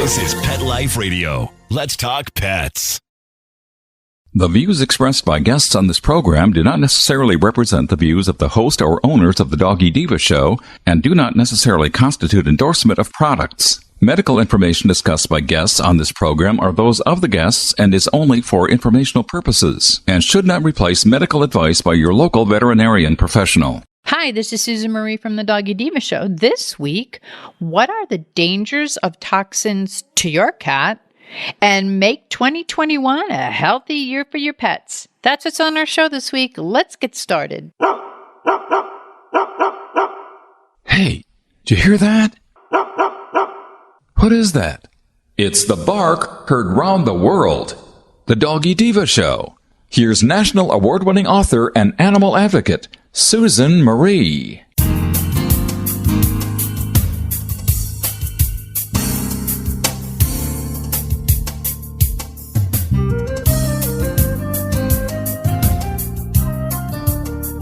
This is Pet Life Radio. Let's talk pets. The views expressed by guests on this program do not necessarily represent the views of the host or owners of the Doggy Diva show and do not necessarily constitute endorsement of products. Medical information discussed by guests on this program are those of the guests and is only for informational purposes and should not replace medical advice by your local veterinarian professional. Hi, this is Susan Marie from the Doggy Diva show. This week, what are the dangers of toxins to your cat? And make 2021 a healthy year for your pets. That's what's on our show this week. Let's get started. Hey, did you hear that? What is that? It's the bark heard round the world. The Doggy Diva show. Here's national award-winning author and animal advocate, Susan Marie.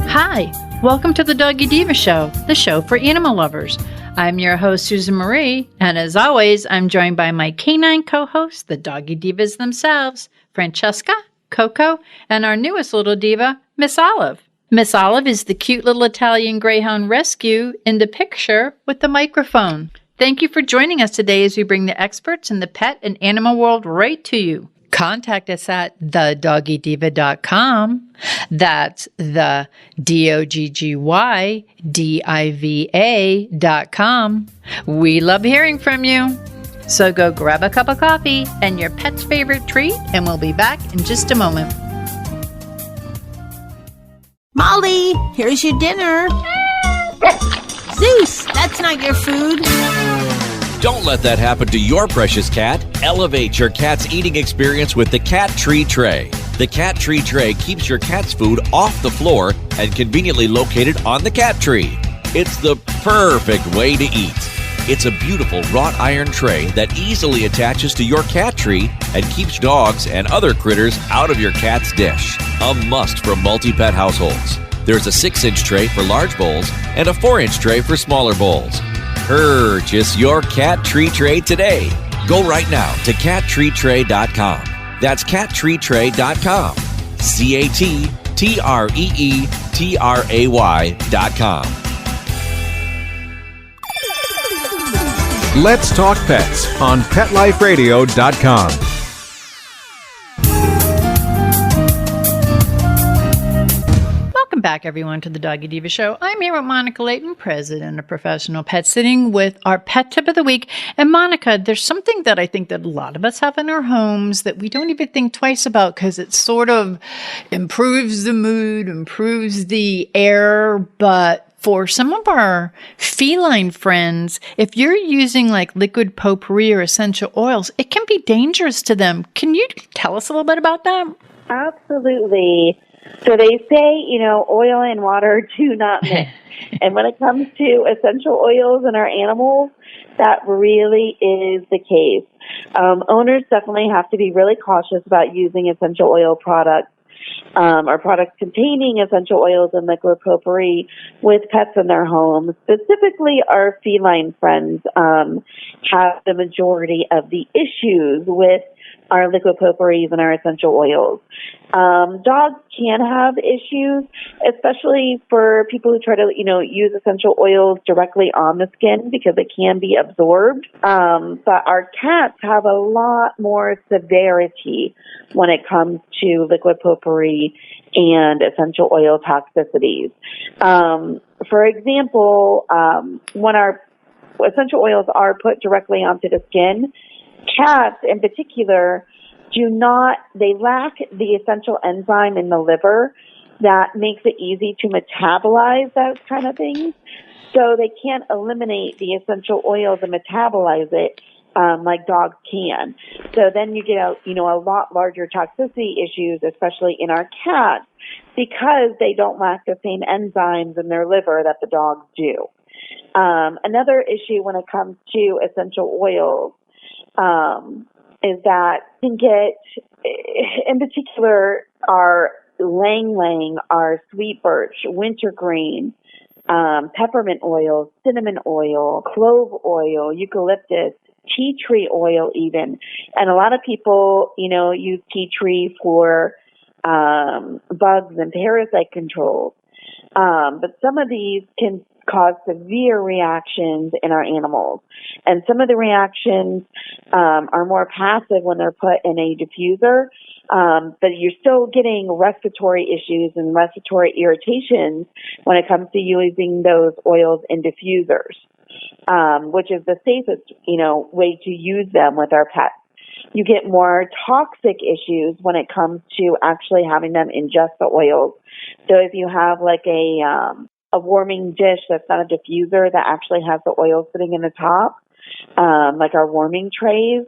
Hi, welcome to the Doggy Diva show, the show for animal lovers. I'm your host, Susan Marie, and as always, I'm joined by my canine co-hosts, the Doggy Divas themselves, Francesca, Coco, and our newest little diva, Miss Olive. Miss Olive is the cute little Italian Greyhound rescue in the picture with the microphone. Thank you for joining us today as we bring the experts in the pet and animal world right to you. Contact us at thedoggydiva.com. That's the DOGGYDIVA.com. We love hearing from you. So go grab a cup of coffee and your pet's favorite treat, and we'll be back in just a moment. Molly, here's your dinner. Zeus, that's not your food. Don't let that happen to your precious cat. Elevate your cat's eating experience with the Cat Tree Tray. The Cat Tree Tray keeps your cat's food off the floor and conveniently located on the cat tree. It's the perfect way to eat. It's a beautiful wrought iron tray that easily attaches to your cat tree and keeps dogs and other critters out of your cat's dish. A must for multi-pet households. There's a 6-inch tray for large bowls and a 4-inch tray for smaller bowls. Purchase your Cat Tree Tray today. Go right now to cattreetray.com. That's cattreetray.com. CATTREETRAY.com. Let's Talk Pets on PetLifeRadio.com. Welcome back, everyone, to the Doggy Diva show. I'm here with Monica Leighton, president of Professional Pet Sitting, with our pet tip of the week. And Monica, there's something that I think that a lot of us have in our homes that we don't even think twice about because it sort of improves the mood, improves the air, but for some of our feline friends, if you're using like liquid potpourri or essential oils, it can be dangerous to them. Can you tell us a little bit about that? Absolutely. So they say, oil and water do not mix. And when it comes to essential oils in our animals, that really is the case. Owners definitely have to be really cautious about using essential oil products or products containing essential oils and liquid potpourri with pets in their homes. Specifically, our feline friends have the majority of the issues with our liquid potpourris and our essential oils. Dogs can have issues, especially for people who try to, use essential oils directly on the skin because it can be absorbed. But our cats have a lot more severity when it comes to liquid potpourri and essential oil toxicities. For example, when our essential oils are put directly onto the skin, cats in particular they lack the essential enzyme in the liver that makes it easy to metabolize those kind of things. So they can't eliminate the essential oils and metabolize it like dogs can. So then you get a lot larger toxicity issues, especially in our cats, because they don't lack the same enzymes in their liver that the dogs do. Another issue when it comes to essential oils is that you can get, in particular, our lang-lang, our sweet birch, wintergreen, peppermint oil, cinnamon oil, clove oil, eucalyptus, tea tree oil even. And a lot of people, use tea tree for bugs and parasite control. But some of these can cause severe reactions in our animals. And some of the reactions are more passive when they're put in a diffuser, but you're still getting respiratory issues and respiratory irritations when it comes to using those oils in diffusers, which is the safest, way to use them with our pets. You get more toxic issues when it comes to actually having them ingest the oils. So if you have like a warming dish that's not a diffuser that actually has the oil sitting in the top, like our warming trays,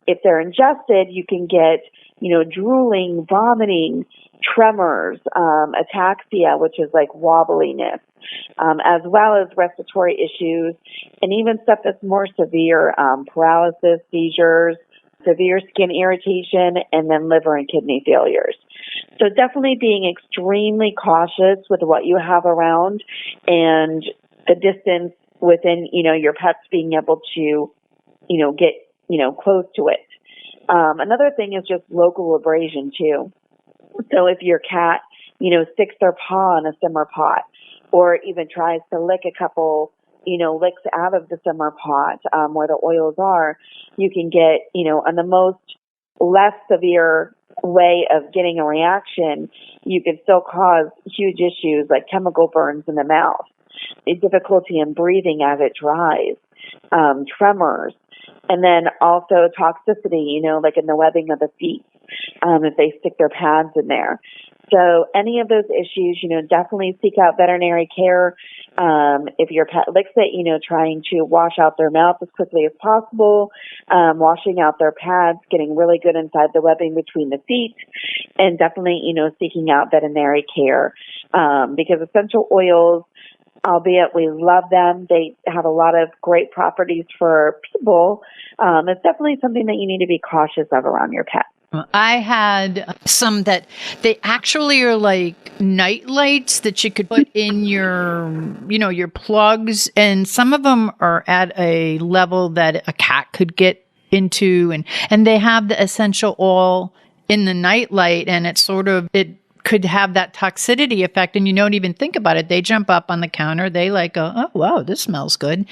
if they're ingested, you can get, drooling, vomiting, tremors, ataxia, which is like wobbliness, as well as respiratory issues, and even stuff that's more severe, paralysis, seizures, severe skin irritation, and then liver and kidney failures. So definitely being extremely cautious with what you have around and the distance within, your pets being able to, get, close to it. Another thing is just local abrasion too. So if your cat, sticks their paw in a simmer pot or even tries to lick a couple, licks out of the simmer pot where the oils are, you can get, on the most less severe way of getting a reaction, you can still cause huge issues like chemical burns in the mouth, difficulty in breathing as it dries, tremors, and then also toxicity, like in the webbing of the feet, if they stick their pads in there. So any of those issues, definitely seek out veterinary care. If your pet licks it, trying to wash out their mouth as quickly as possible, washing out their pads, getting really good inside the webbing between the feet, and definitely, seeking out veterinary care. Because essential oils, albeit we love them, they have a lot of great properties for people. It's definitely something that you need to be cautious of around your pet. I had some that they actually are like night lights that you could put in your, your plugs. And some of them are at a level that a cat could get into. And they have the essential oil in the night light, and it could have that toxicity effect, and you don't even think about it. They jump up on the counter. They go, oh, wow, this smells good.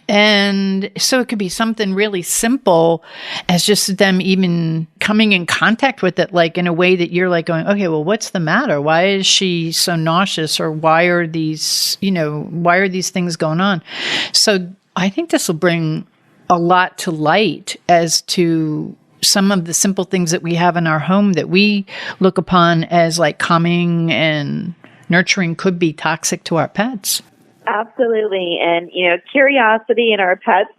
And so it could be something really simple as just them even coming in contact with it, like in a way that you're like going, okay, well, what's the matter? Why is she so nauseous? Or why are these things going on? So I think this will bring a lot to light as to some of the simple things that we have in our home that we look upon as like calming and nurturing could be toxic to our pets. Absolutely. And, curiosity in our pets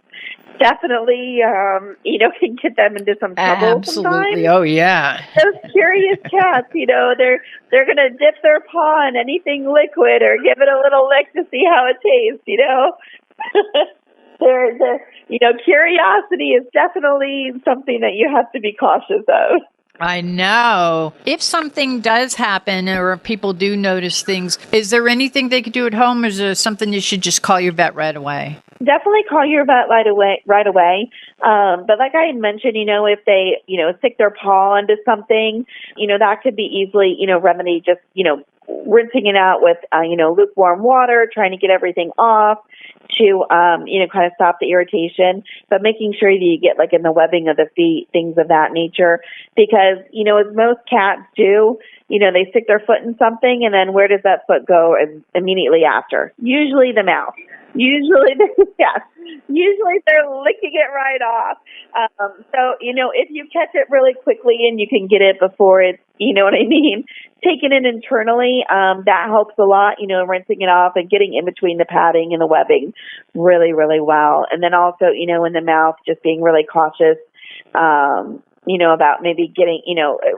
definitely, can get them into some trouble. Absolutely. Sometimes. Oh, yeah. Those curious cats, they're going to dip their paw in anything liquid or give it a little lick to see how it tastes, Curiosity is definitely something that you have to be cautious of. I know. If something does happen or if people do notice things, is there anything they could do at home, or is there something you should just call your vet right away? Definitely call your vet right away. But like I mentioned, if they, stick their paw into something, that could be easily, remedied just, rinsing it out with, lukewarm water, trying to get everything off to, kind of stop the irritation, but making sure that you get like in the webbing of the feet, things of that nature, because, as most cats do, they stick their foot in something, and then where does that foot go immediately after? Usually the mouth. Usually they're licking it right off. So, if you catch it really quickly and you can get it before it's, taking it internally, that helps a lot, rinsing it off and getting in between the padding and the webbing really, really well. And then also, in the mouth, just being really cautious, about maybe getting,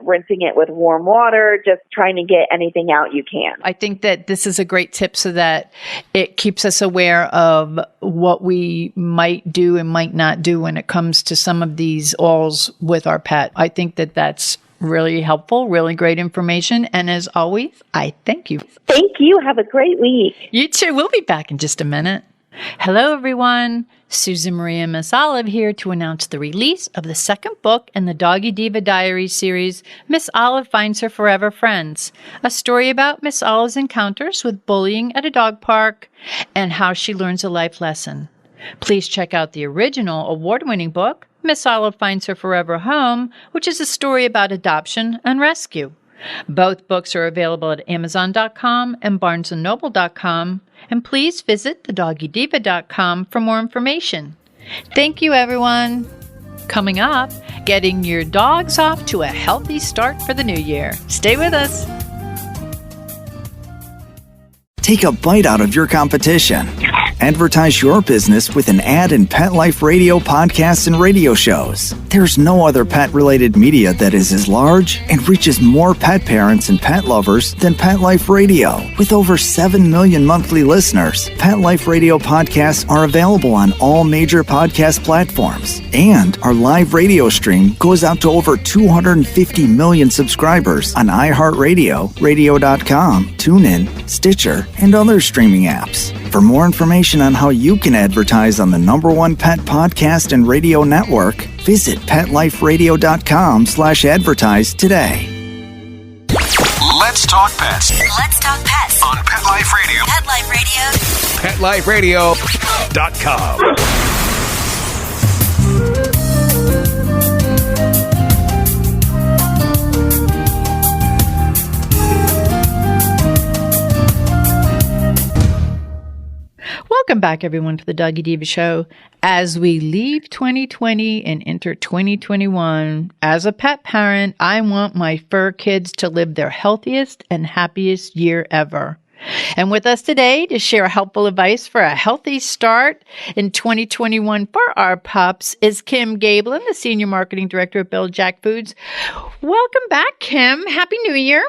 rinsing it with warm water, just trying to get anything out you can. I think that this is a great tip so that it keeps us aware of what we might do and might not do when it comes to some of these oils with our pet. I think that that's really helpful, really great information. And as always, I thank you. Thank you. Have a great week. You too. We'll be back in just a minute. Hello, everyone. Susan Marie and Miss Olive here to announce the release of the second book in the Doggy Diva Diaries series, Miss Olive Finds Her Forever Friends, a story about Miss Olive's encounters with bullying at a dog park and how she learns a life lesson. Please check out the original award-winning book, Miss Olive Finds Her Forever Home, which is a story about adoption and rescue. Both books are available at Amazon.com and BarnesandNoble.com, and please visit thedoggydiva.com for more information. Thank you, everyone. Coming up, getting your dogs off to a healthy start for the new year. Stay with us. Take a bite out of your competition. Advertise your business with an ad in Pet Life Radio podcasts and radio shows. There's no other pet-related media that is as large and reaches more pet parents and pet lovers than Pet Life Radio. With over 7 million monthly listeners, Pet Life Radio podcasts are available on all major podcast platforms. And our live radio stream goes out to over 250 million subscribers on iHeartRadio, radio.com, TuneIn, Stitcher, and other streaming apps. For more information on how you can advertise on the #1 pet podcast and radio network, visit PetLifeRadio.com/advertise today. Let's talk pets Let's talk pets on Pet Life Radio. Pet Life Radio. PetLifeRadio.com. Welcome back, everyone, to the Doggy Diva Show. As we leave 2020 and enter 2021, as a pet parent, I want my fur kids to live their healthiest and happiest year ever. And with us today to share helpful advice for a healthy start in 2021 for our pups is Kim Gaebelein, the Senior Marketing Director at Bil-Jac Foods. Welcome back, Kim. Happy New Year.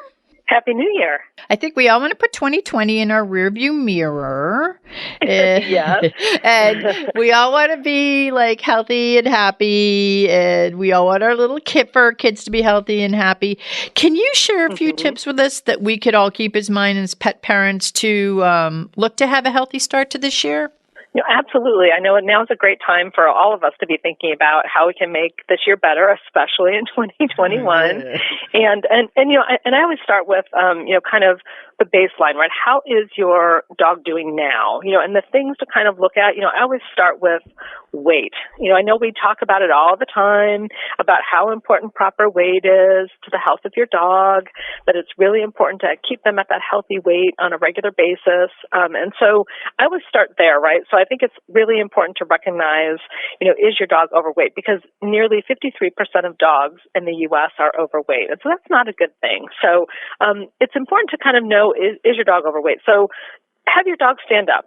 Happy New Year. I think we all want to put 2020 in our rearview mirror. Yes. And we all want to be like healthy and happy, and we all want our little fur kids to be healthy and happy. Can you share a few tips with us that we could all keep in mind as pet parents to look to have a healthy start to this year? Absolutely. I know now is a great time for all of us to be thinking about how we can make this year better, especially in 2021. And I always start with, kind of the baseline, right? How is your dog doing now? And the things to kind of look at, I always start with weight. I know we talk about it all the time, about how important proper weight is to the health of your dog, that it's really important to keep them at that healthy weight on a regular basis. And so I always start there, right? So I think it's really important to recognize, is your dog overweight? Because nearly 53% of dogs in the U.S. are overweight. And so that's not a good thing. So it's important to kind of know, is your dog overweight? So have your dog stand up.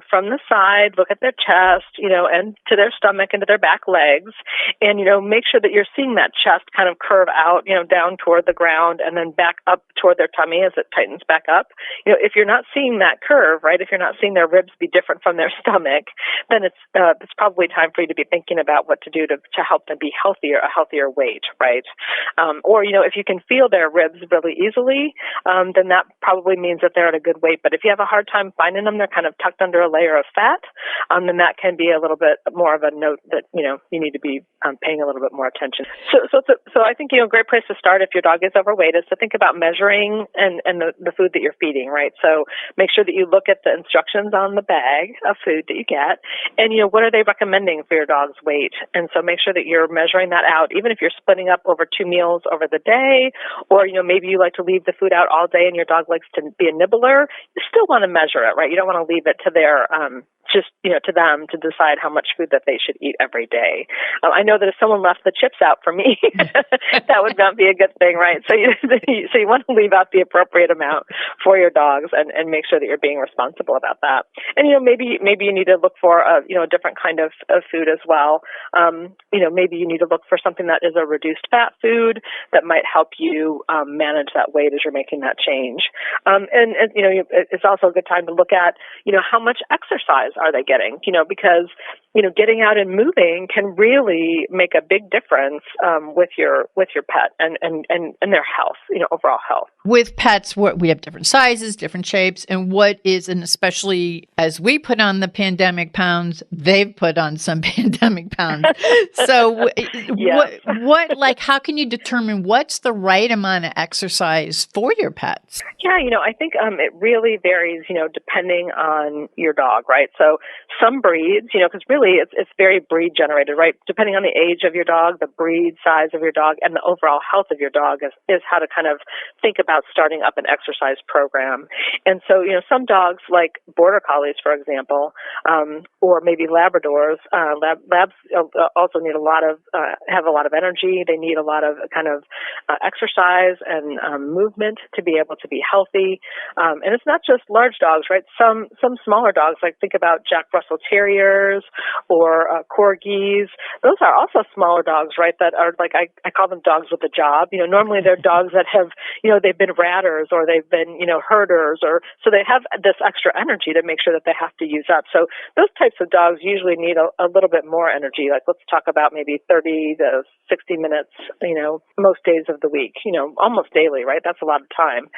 From the side, look at their chest, and to their stomach and to their back legs, and, make sure that you're seeing that chest kind of curve out, down toward the ground and then back up toward their tummy as it tightens back up. If you're not seeing that curve, right, if you're not seeing their ribs be different from their stomach, then it's probably time for you to be thinking about what to do to help them be a healthier weight, right? Or, if you can feel their ribs really easily, then that probably means that they're at a good weight. But if you have a hard time finding them, they're kind of tucked under a layer of fat, then that can be a little bit more of a note that, you need to be paying a little bit more attention. So I think, a great place to start if your dog is overweight is to think about measuring and the food that you're feeding, right? So make sure that you look at the instructions on the bag of food that you get and, what are they recommending for your dog's weight? And so make sure that you're measuring that out, even if you're splitting up over 2 meals over the day, or, maybe you like to leave the food out all day and your dog likes to be a nibbler, you still want to measure it, right? You don't want to leave it to their to them to decide how much food that they should eat every day. I know that if someone left the chips out for me, that would not be a good thing, right? So you want to leave out the appropriate amount for your dogs and make sure that you're being responsible about that. And, maybe you need to look for a different kind of food as well. Maybe you need to look for something that is a reduced fat food that might help you manage that weight as you're making that change. And it's also a good time to look at, how much exercise exercise are they getting? Because getting out and moving can really make a big difference with your pet and their health, overall health. With pets, we have different sizes, different shapes, and and especially as we put on the pandemic pounds, they've put on some pandemic pounds. So Yes. how can you determine what's the right amount of exercise for your pets? Yeah, I think it really varies, depending on your dog, right? So some breeds, because really it's very breed generated, right? Depending on the age of your dog, the breed size of your dog, and the overall health of your dog is how to kind of think about starting up an exercise program. And so, some dogs like Border Collies, for example, or maybe Labradors, Labs also need have a lot of energy. They need a lot of kind of exercise and movement to be able to be healthy. And it's not just large dogs, right? Some smaller dogs, like think about Jack Russell Terriers or Corgis. Those are also smaller dogs, right? That are like, I call them dogs with a job. Normally they're dogs that have, they've been ratters or they've been, herders, or so they have this extra energy to make sure that they have to use up. So those types of dogs usually need a little bit more energy. Like let's talk about maybe 30 to 60 minutes, most days of the week, almost daily, right? That's a lot of time.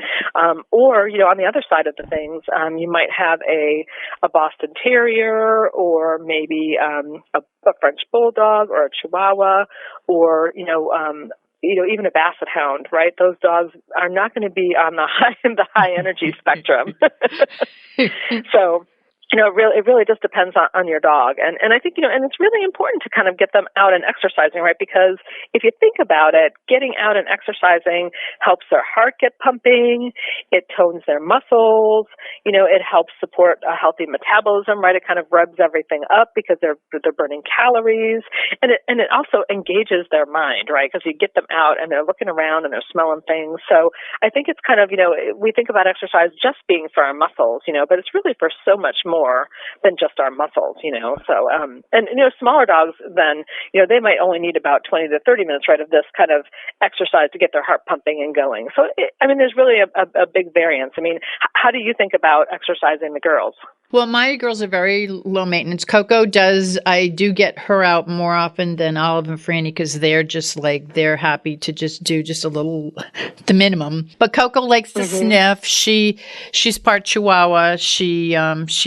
Or, on the other side of the things, you might have a Boston Terrier or maybe a French Bulldog or a Chihuahua or, even a Basset Hound, right? Those dogs are not going to be on the high energy spectrum. So, it really just depends on your dog. And I think, and it's really important to kind of get them out and exercising, right? Because if you think about it, getting out and exercising helps their heart get pumping. It tones their muscles. It helps support a healthy metabolism, right? It kind of revs everything up because they're burning calories. And it also engages their mind, right? Because you get them out and they're looking around and they're smelling things. So I think it's kind of, we think about exercise just being for our muscles, but it's really for so much more than just our muscles, So, smaller dogs then, they might only need about 20 to 30 minutes, right, of this kind of exercise to get their heart pumping and going. So, there's really a big variance. How do you think about exercising the girls? Well, my girls are very low maintenance. Coco I do get her out more often than Olive and Franny because they're happy to just do just a little, the minimum. But Coco likes to sniff. She's part Chihuahua. She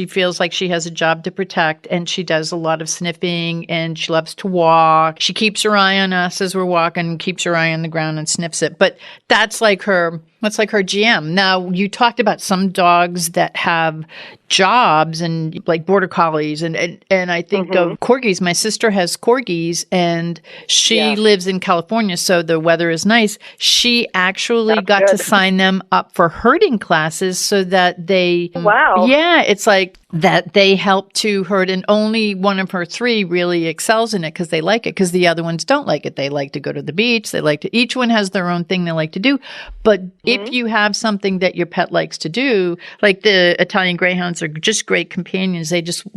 feels like she has a job to protect, and she does a lot of sniffing, and she loves to walk. She keeps her eye on us as we're walking, keeps her eye on the ground and sniffs it. But that's like her GM. Now, you talked about some dogs that have jobs and like Border Collies and I think of Corgis. My sister has Corgis and she lives in California, so the weather is nice. She actually got to sign them up for herding classes so that they it's like that they help to herd, and only one of her three really excels in it because they like it, because the other ones don't like it. They like to go to the beach. Each one has their own thing they like to do. But if you have something that your pet likes to do, like the Italian Greyhounds are just great companions.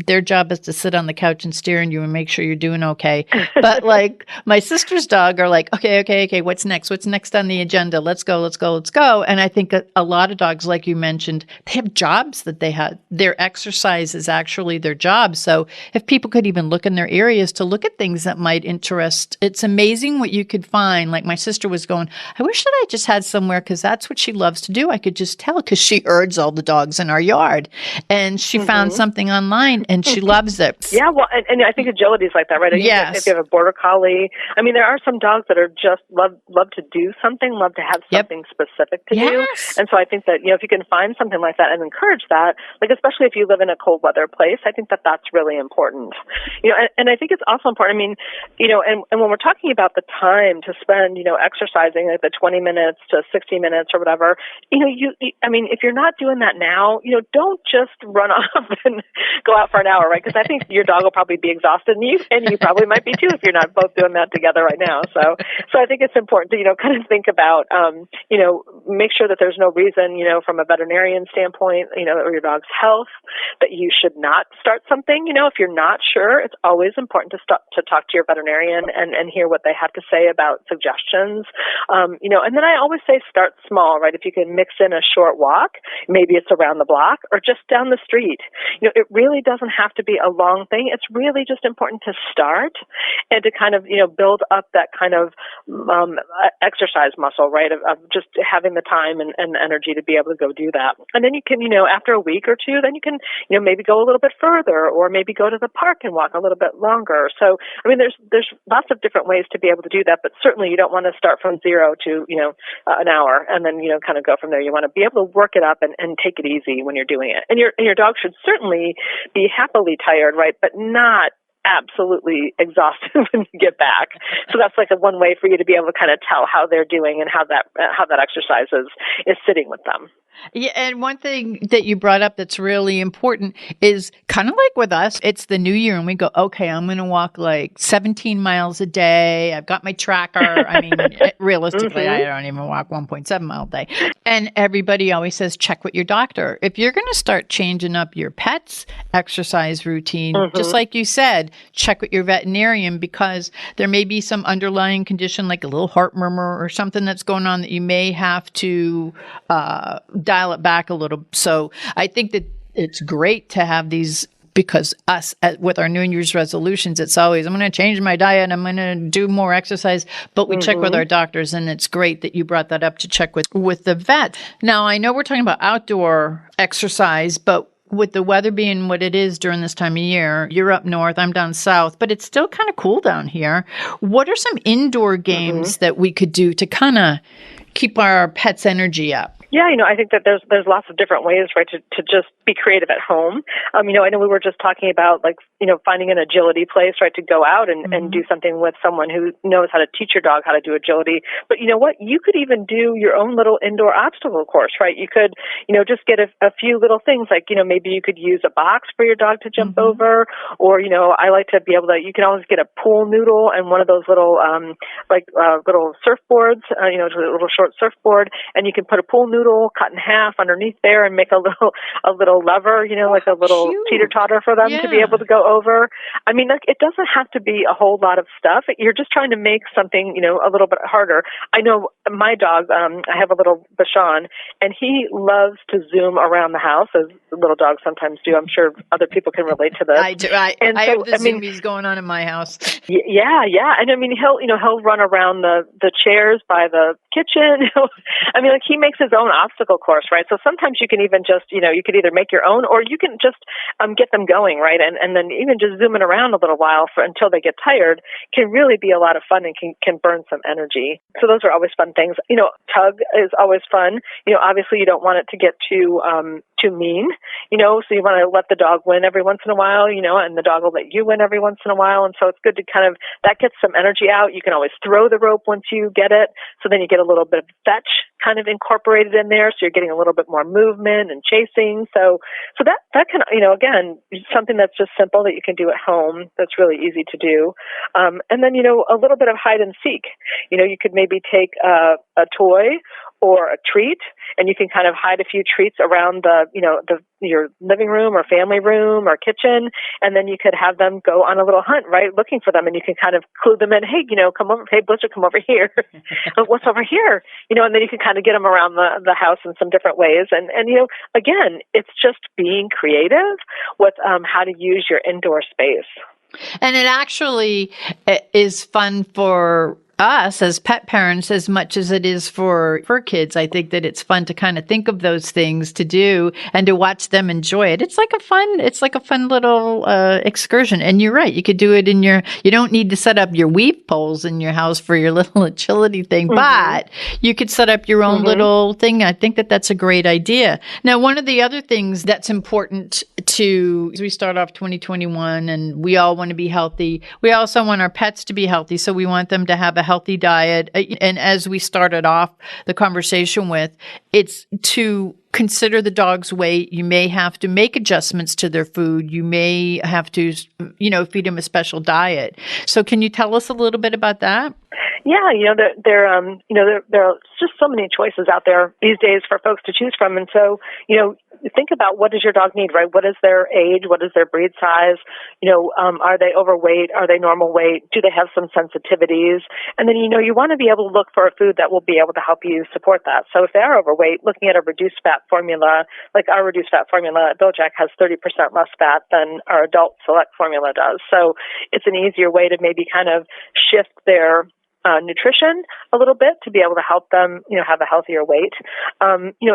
Their job is to sit on the couch and stare at you and make sure you're doing okay. But like my sister's dog are like, okay, what's next? What's next on the agenda? Let's go. And I think a lot of dogs, like you mentioned, they have jobs that they have. Their exercise is actually their job. So if people could even look in their areas to look at things that might interest, it's amazing what you could find. Like my sister was going, I wish that I just had somewhere, because that's what she loves to do. I could just tell, because she herds all the dogs in our yard. And she found something online and she loves it. Yeah, well, and I think agility is like that, right? Yes. If you have a Border Collie, there are some dogs that are just love to do something, love to have something specific to do. And so I think that, if you can find something like that and encourage that, like especially if you live in a cold weather place, I think that that's really important. And I think it's also important, and when we're talking about the time to spend, exercising, like the 20 minutes to 60 minutes or whatever, if you're not doing that now, don't just run off and go out for an hour, right? Because I think your dog will probably be exhausted, and you probably might be too if you're not both doing that together right now. So I think it's important to, kind of think about, make sure that there's no reason, from a veterinarian standpoint, or your dog's health, that you should not start something. If you're not sure, it's always important to talk to your veterinarian and hear what they have to say about suggestions. And then I always say start small, right? If you can mix in a short walk, maybe it's around the block or just down the street. It really doesn't have to be a long thing. It's really just important to start and to kind of, build up that kind of exercise muscle, right? Of just having the time and energy to be able to go do that. And then you can, after a week or two, then you can, maybe go a little bit further or maybe go to the park and walk a little bit longer. So, there's lots of different ways to be able to do that, but certainly you don't want to start from 0 to, an hour and then, kind of go from there. You want to be able to work it up and take it easy when you're doing it. And your dog should certainly be happily tired, right? But not absolutely exhausted when you get back. So that's like one way for you to be able to kind of tell how they're doing and how that exercise is sitting with them. Yeah, and one thing that you brought up that's really important is kind of like with us, it's the new year and we go, okay, I'm going to walk like 17 miles a day. I've got my tracker. Realistically, I don't even walk 1.7 mile a day. And everybody always says, check with your doctor. If you're going to start changing up your pet's exercise routine, just like you said, check with your veterinarian because there may be some underlying condition like a little heart murmur or something that's going on that you may have to dial it back a little. So I think that it's great to have these because with our New Year's resolutions, it's always, I'm going to change my diet. I'm going to do more exercise, but we check with our doctors and it's great that you brought that up to check with the vet. Now, I know we're talking about outdoor exercise, but with the weather being what it is during this time of year, you're up north, I'm down south, but it's still kind of cool down here. What are some indoor games that we could do to kind of keep our pets' energy up? Yeah, I think that there's lots of different ways, right, to just be creative at home. I know we were just talking about finding an agility place, right, to go out and do something with someone who knows how to teach your dog how to do agility. But you know what? You could even do your own little indoor obstacle course, right? You could, just get a few little things like, maybe you could use a box for your dog to jump over, or, I like to be able to, you can always get a pool noodle and one of those little, little surfboards, a little short surfboard, and you can put a pool noodle cut in half underneath there and make a little lever, like a little teeter-totter for them to be able to go over. It doesn't have to be a whole lot of stuff. You're just trying to make something, a little bit harder. I know my dog, I have a little Bichon, and he loves to zoom around the house, as little dogs sometimes do. I'm sure other people can relate to this. I do. I have the zoomies going on in my house. Yeah. And he'll run around the chairs by the kitchen. He makes his own obstacle course, right? So sometimes you can even just, you could either make your own or you can just get them going, right? And then even just zooming around a little while until they get tired can really be a lot of fun and can burn some energy. So those are always fun things. Tug is always fun. Obviously you don't want it to get too mean, so you want to let the dog win every once in a while, and the dog will let you win every once in a while. And so it's good to that gets some energy out. You can always throw the rope once you get it. So then you get a little bit of fetch kind of incorporated in there. So you're getting a little bit more movement and chasing. So that can, again, something that's just simple that you can do at home. That's really easy to do. And then, a little bit of hide and seek. You could maybe take a toy or a treat, and you can kind of hide a few treats around your living room or family room or kitchen, and then you could have them go on a little hunt, right, looking for them, and you can kind of clue them in. Hey, come over. Hey, Blizzard, come over here. What's over here? And then you can kind of get them around the house in some different ways. And again, it's just being creative with how to use your indoor space. And it actually is fun for us as pet parents as much as it is for kids. I think that it's fun to kind of think of those things to do and to watch them enjoy it. It's like a fun little excursion. And you're right. You could do it you don't need to set up your weave poles in your house for your little agility thing, but you could set up your own little thing. I think that that's a great idea. Now, one of the other things that's important as we start off 2021 and we all want to be healthy, we also want our pets to be healthy. So we want them to have a healthy diet. And as we started off the conversation with, it's to consider the dog's weight. You may have to make adjustments to their food. You may have to, feed them a special diet. So can you tell us a little bit about that? Yeah, there are just so many choices out there these days for folks to choose from. And so, think about what does your dog need, right? What is their age? What is their breed size? Are they overweight? Are they normal weight? Do they have some sensitivities? And then, you want to be able to look for a food that will be able to help you support that. So if they are overweight, looking at a reduced fat formula, like our reduced fat formula at Bil-Jac has 30% less fat than our adult select formula does. So it's an easier way to maybe kind of shift their nutrition a little bit to be able to help them, have a healthier weight.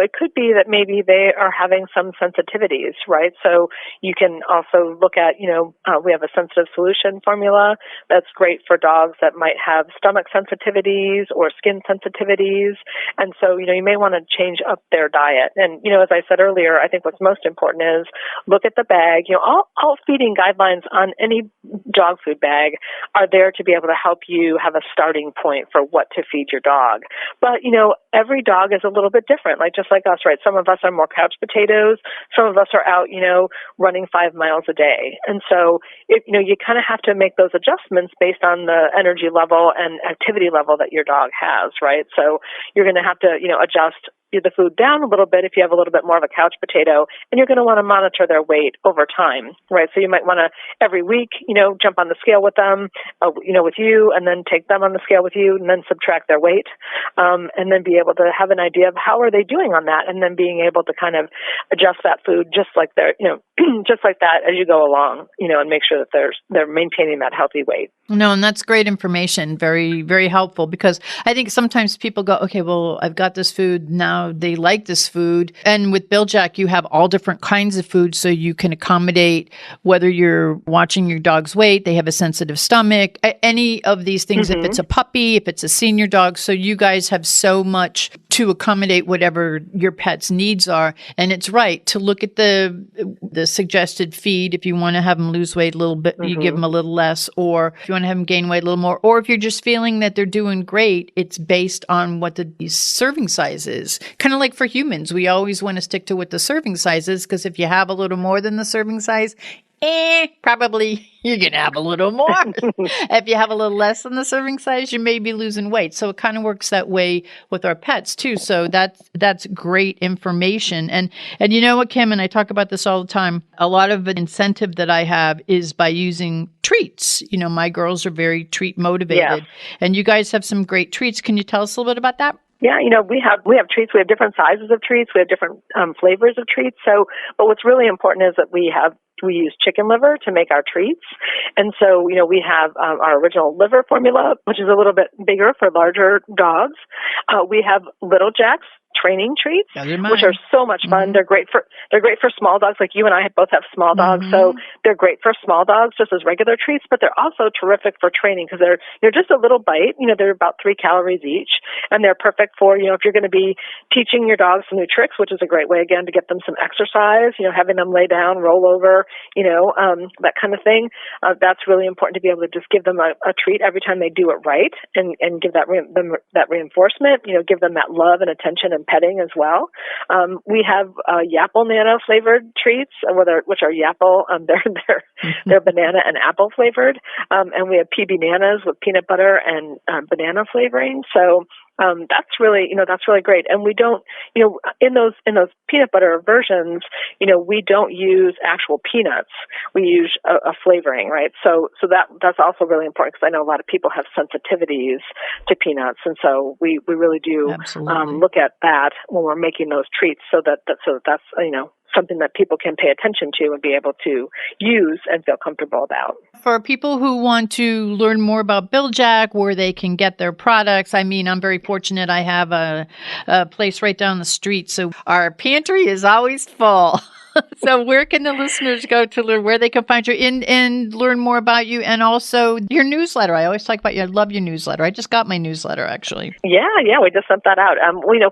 It could be that maybe they are having some sensitivities, right? So you can also look at, we have a sensitive solution formula that's great for dogs that might have stomach sensitivities or skin sensitivities. And so, you may want to change up their diet. And, as I said earlier, I think what's most important is look at the bag. All feeding guidelines on any dog food bag are there to be able to help you have a starting point for what to feed your dog. But, every dog is a little bit different, just like us, right? Some of us are more couch potatoes. Some of us are out, running 5 miles a day. And so, you kind of have to make those adjustments based on the energy level and activity level that your dog has, right? So you're going to have to, adjust the food down a little bit if you have a little bit more of a couch potato, and you're going to want to monitor their weight over time, right? So you might want to every week, jump on the scale with them, with you, and then take them on the scale with you, and then subtract their weight, and then be able to have an idea of how are they doing on that, and then being able to kind of adjust that food just like just like that as you go along, and make sure that they're maintaining that healthy weight. No, and that's great information. Very, very helpful, because I think sometimes people go, okay, well, I've got this food now. They like this food. And with Bil-Jac, you have all different kinds of food, so you can accommodate whether you're watching your dog's weight, they have a sensitive stomach, any of these things, if it's a puppy, if it's a senior dog. So you guys have so much to accommodate whatever your pet's needs are. And it's right to look at the suggested feed. If you want to have them lose weight a little bit, you give them a little less, or if you want to have them gain weight a little more, or if you're just feeling that they're doing great, it's based on what the serving size is. Kind of like for humans, we always want to stick to what the serving size is, because if you have a little more than the serving size, probably you're going to have a little more. If you have a little less than the serving size, you may be losing weight. So it kind of works that way with our pets too. So that's great information. And you know what, Kim, and I talk about this all the time, a lot of the incentive that I have is by using treats. My girls are very treat motivated, and you guys have some great treats. Can you tell us a little bit about that? Yeah, we have treats. We have different sizes of treats. We have different flavors of treats. So, but what's really important is that we use chicken liver to make our treats. And so, we have our original liver formula, which is a little bit bigger for larger dogs. We have Little Jack's training treats, which are so much fun. They're great for small dogs. Like you and I both have small dogs, so they're great for small dogs just as regular treats. But they're also terrific for training because they're just a little bite. They're about 3 calories each, and they're perfect for if you're going to be teaching your dogs some new tricks, which is a great way again to get them some exercise. Having them lay down, roll over, that kind of thing. That's really important to be able to just give them a treat every time they do it right, and give that reinforcement. Give them that love and attention and petting as well. We have Yapple Nana flavored treats, which are Yapple. They're banana and apple flavored, and we have PB Nanas with peanut butter and banana flavoring. So that's really great. And we don't, in those peanut butter versions, we don't use actual peanuts. We use a flavoring, right? So that's also really important because I know a lot of people have sensitivities to peanuts, and so we really do look at that when we're making those treats, so that's something that people can pay attention to and be able to use and feel comfortable about. For people who want to learn more about Bil-Jac, where they can get their products, I'm very fortunate. I have a place right down the street, so our pantry is always full. So where can the listeners go to learn where they can find you and learn more about you, and also your newsletter? I always talk about you. I love your newsletter. I just got my newsletter, actually. Yeah, we just sent that out.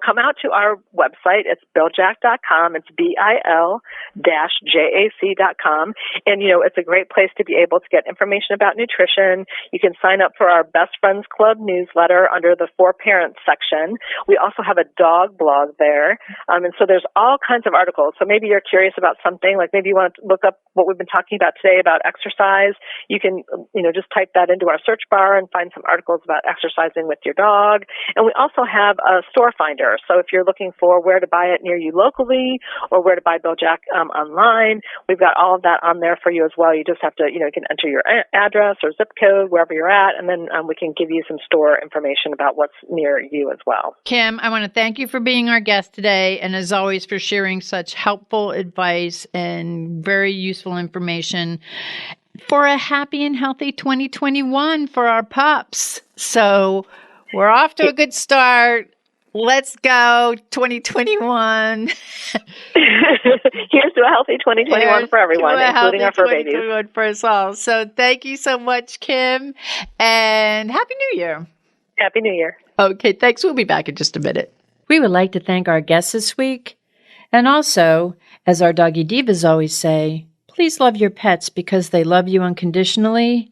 Come out to our website. It's Bil-Jac.com. It's BIL-JAC.com. And, it's a great place to be able to get information about nutrition. You can sign up for our Best Friends Club newsletter under the For Parents section. We also have a dog blog there. And so there's all kinds of articles. So maybe you're curious curious about something, like maybe you want to look up what we've been talking about today about exercise, you can, just type that into our search bar and find some articles about exercising with your dog. And we also have a store finder. So if you're looking for where to buy it near you locally or where to buy Bil-Jac online, we've got all of that on there for you as well. You just have to, you can enter your address or zip code wherever you're at, and then we can give you some store information about what's near you as well. Kim, I want to thank you for being our guest today, and as always for sharing such helpful advice and very useful information for a happy and healthy 2021 for our pups. So we're off to a good start. Let's go 2021. Here's to a healthy 2021 for everyone, including our fur babies. For us all. So thank you so much, Kim, and Happy New Year. Happy New Year. Okay, thanks. We'll be back in just a minute. We would like to thank our guests this week. And also, as our Doggy Divas always say, please love your pets because they love you unconditionally.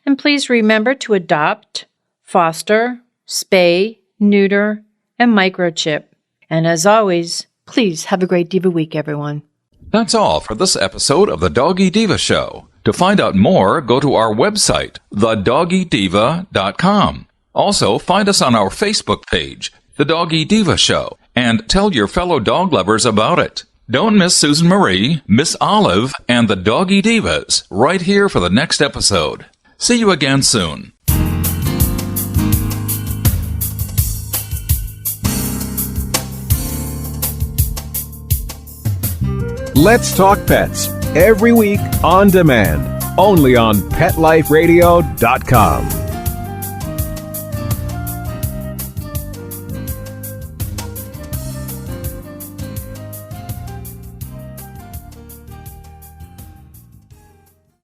And please remember to adopt, foster, spay, neuter, and microchip. And as always, please have a great Diva week, everyone. That's all for this episode of the Doggy Diva Show. To find out more, go to our website, thedoggydiva.com. Also, find us on our Facebook page, The Doggy Diva Show, and tell your fellow dog lovers about it. Don't miss Susan Marie, Miss Olive, and the Doggy Divas right here for the next episode. See you again soon. Let's Talk Pets, every week on demand, only on PetLifeRadio.com.